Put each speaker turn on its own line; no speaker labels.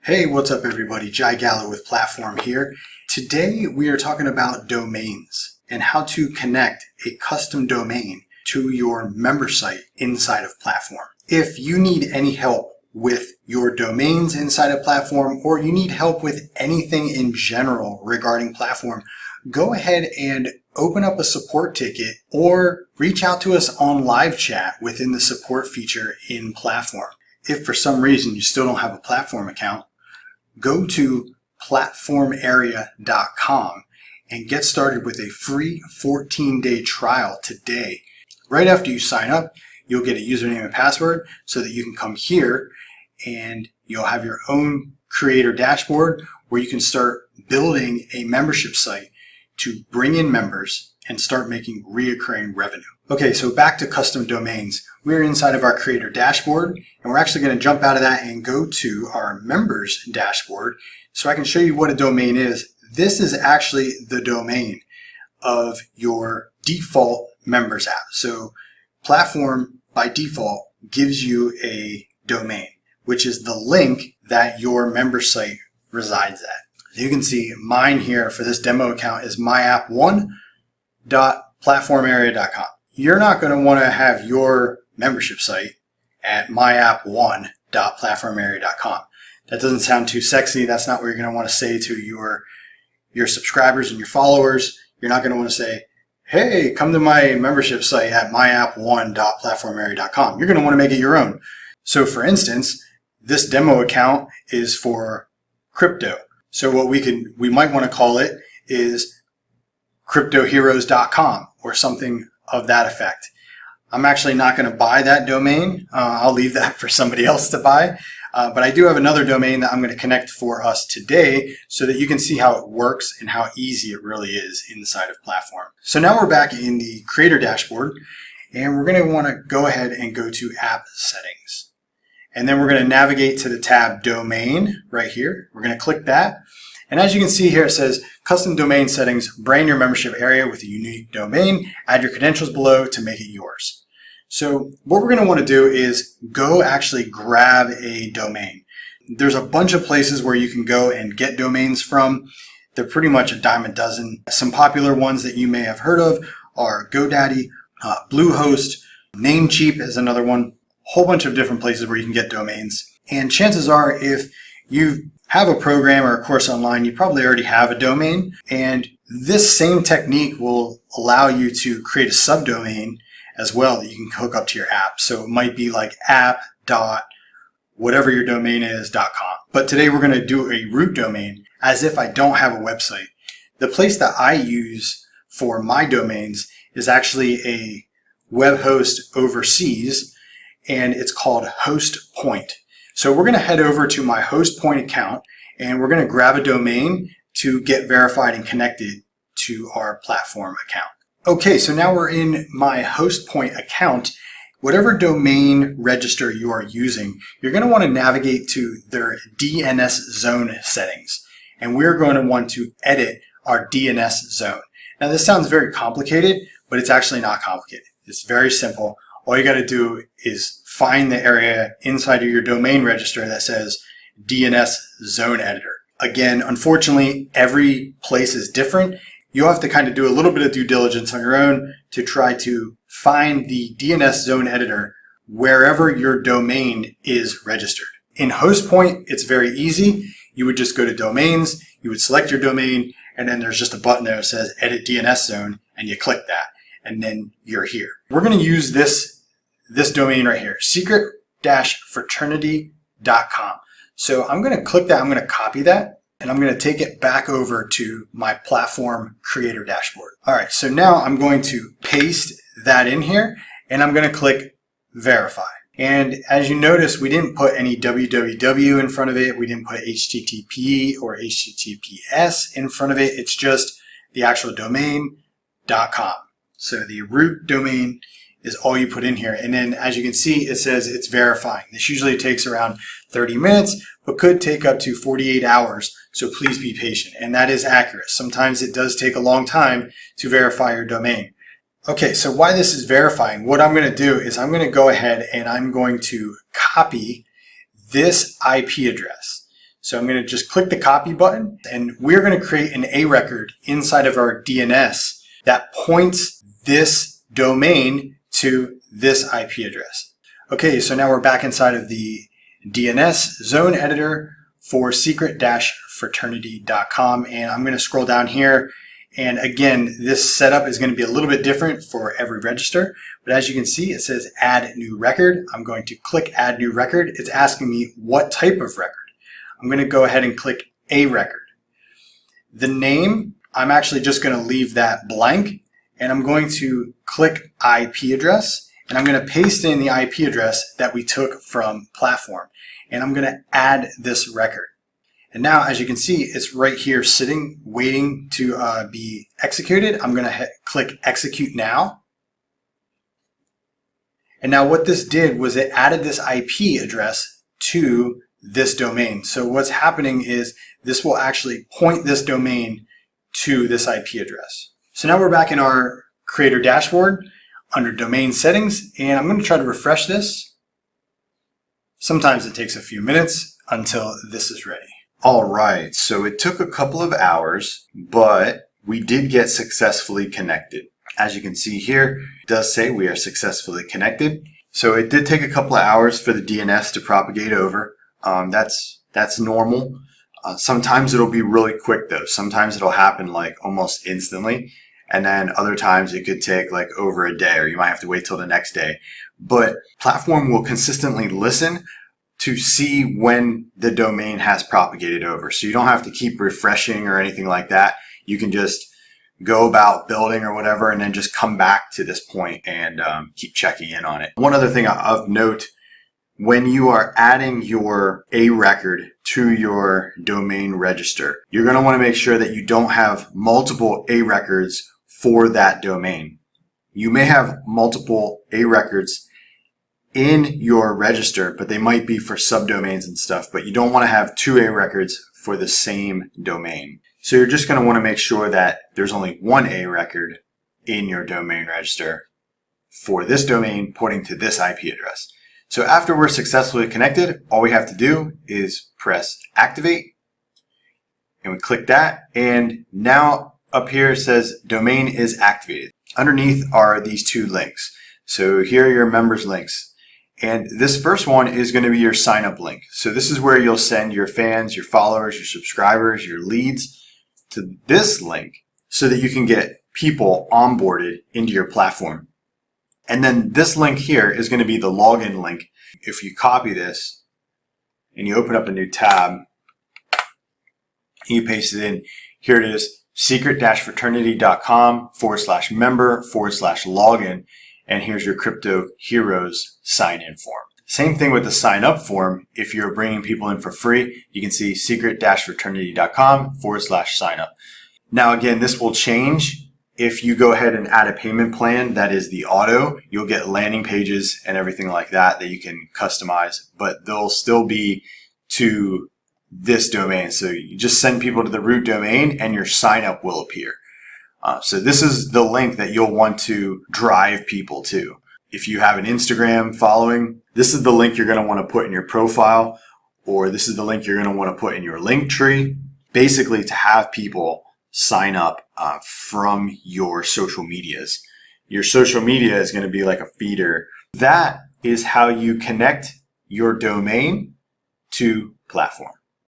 Hey, what's up everybody? Jai Gallo with Platform here. Today we are talking about domains and how to connect a custom domain to your member site inside of Platform. If you need any help with your domains inside of Platform, or you need help with anything in general regarding Platform, go ahead and open up a support ticket or reach out to us on live chat within the support feature in Platform. If for some reason you still don't have a Platform account, go to platformarea.com and get started with a free 14-day trial today. Right after you sign up, you'll get a username and password so that you can come here and you'll have your own creator dashboard where you can start building a membership site to bring in members and start making reoccurring revenue. Okay, so back to custom domains. We're inside of our creator dashboard, and we're actually going to jump out of that and go to our members dashboard so I can show you what a domain is. This is actually the domain of your default members app. So Platform by default gives you a domain, which is the link that your member site resides at. So you can see mine here for this demo account is myapp1.platformarea.com. You're not going to want to have your membership site at myapp1.platformarea.com. That doesn't sound too sexy. That's not what you're going to want to say to your subscribers and your followers. You're not going to want to say, hey, come to my membership site at myapp1.platformarea.com. You're going to want to make it your own. So for instance, this demo account is for crypto. So what we might want to call it is cryptoheroes.com or something of that effect. I'm actually not going to buy that domain. I'll leave that for somebody else to buy. But I do have another domain that I'm going to connect for us today so that you can see how it works and how easy it really is inside of Platform. So now we're back in the creator dashboard, and we're going to want to go ahead and go to app settings. And then we're going to navigate to the tab domain right here. We're going to click that. And as you can see here, it says custom domain settings, brand your membership area with a unique domain, add your credentials below to make it yours. So what we're going to want to do is go actually grab a domain. There's a bunch of places where you can go and get domains from. They're pretty much a dime a dozen. Some popular ones that you may have heard of are GoDaddy, Bluehost, Namecheap is another one. Whole bunch of different places where you can get domains. And chances are if you have a program or a course online, you probably already have a domain. And this same technique will allow you to create a subdomain as well that you can hook up to your app. So it might be like app.whatever your domain is.com. But today we're going to do a root domain as if I don't have a website. The place that I use for my domains is actually a web host overseas, and it's called HostPoint. So we're going to head over to my HostPoint account and we're going to grab a domain to get verified and connected to our Platform account. Okay, so now we're in my HostPoint account. Whatever domain register you are using, you're going to want to navigate to their DNS zone settings. And we're going to want to edit our DNS zone. Now this sounds very complicated, but it's actually not complicated. It's very simple. All you got to do is find the area inside of your domain register that says DNS zone editor. Again, unfortunately, every place is different. You'll have to kind of do a little bit of due diligence on your own to try to find the DNS zone editor wherever your domain is registered. In HostPoint, it's very easy. You would just go to domains, you would select your domain, and then there's just a button there that says edit DNS zone, and you click that, and then you're here. We're going to use this domain right here, secret-fraternity.com. So I'm going to click that, I'm going to copy that, and I'm going to take it back over to my Platform creator dashboard. All right, so now I'm going to paste that in here, and I'm going to click verify. And as you notice, we didn't put any www in front of it. We didn't put HTTP or HTTPS in front of it. It's just the actual domain.com. So the root domain is all you put in here. And then as you can see, it says it's verifying. This usually takes around 30 minutes, but could take up to 48 hours. So please be patient. And that is accurate. Sometimes it does take a long time to verify your domain. Okay, so why this is verifying, what I'm going to do is I'm going to go ahead and I'm going to copy this IP address. So I'm going to just click the copy button, and we're going to create an A record inside of our DNS that points this domain to this IP address. Okay, so now we're back inside of the DNS zone editor for secret-fraternity.com, and I'm going to scroll down here. And again, this setup is going to be a little bit different for every register, but as you can see, it says add new record. I'm going to click add new record. It's asking me what type of record. I'm going to go ahead and click a record. The name, I'm actually just going to leave that blank, and I'm going to click IP address, and I'm going to paste in the IP address that we took from platform, and I'm going to add this record. And now, as you can see, it's right here sitting, waiting to be executed. I'm going to click execute now. And now what this did was it added this IP address to this domain. So what's happening is this will actually point this domain to this IP address. So now we're back in our creator dashboard under domain settings, and I'm going to try to refresh this. Sometimes it takes a few minutes until this is ready.
All right, so it took a couple of hours, but we did get successfully connected. As you can see here, it does say we are successfully connected. So it did take a couple of hours for the DNS to propagate over. That's normal. Sometimes it'll be really quick though. Sometimes it'll happen like almost instantly. And then other times it could take like over a day, or you might have to wait till the next day. But platform will consistently listen to see when the domain has propagated over. So you don't have to keep refreshing or anything like that. You can just go about building or whatever and then just come back to this point and keep checking in on it. One other thing of note, when you are adding your A record to your domain register, you're going to want to make sure that you don't have multiple A records for that domain. You may have multiple A records in your register, but they might be for subdomains and stuff, but you don't want to have two A records for the same domain. So you're just going to want to make sure that there's only one A record in your domain register for this domain pointing to this IP address. So after we're successfully connected, all we have to do is press activate, and we click that, and now up here it says domain is activated. Underneath are these two links. So here are your members links. And this first one is going to be your sign up link. So this is where you'll send your fans, your followers, your subscribers, your leads to this link so that you can get people onboarded into your platform. And then this link here is going to be the login link. If you copy this and you open up a new tab, and you paste it in, here it is, secret-fraternity.com/member/login. And here's your Crypto Heroes sign-in form. Same thing with the sign-up form. If you're bringing people in for free, you can see secret-fraternity.com/sign-up. Now again, this will change if you go ahead and add a payment plan that is the auto. You'll get landing pages and everything like that that you can customize, but they'll still be to this domain. So you just send people to the root domain and your sign-up will appear. So this is the link that you'll want to drive people to. If you have an Instagram following, this is the link you're going to want to put in your profile, or this is the link you're going to want to put in your link tree, basically to have people sign up from your social medias. Your social media is going to be like a feeder. That is how you connect your domain to platform.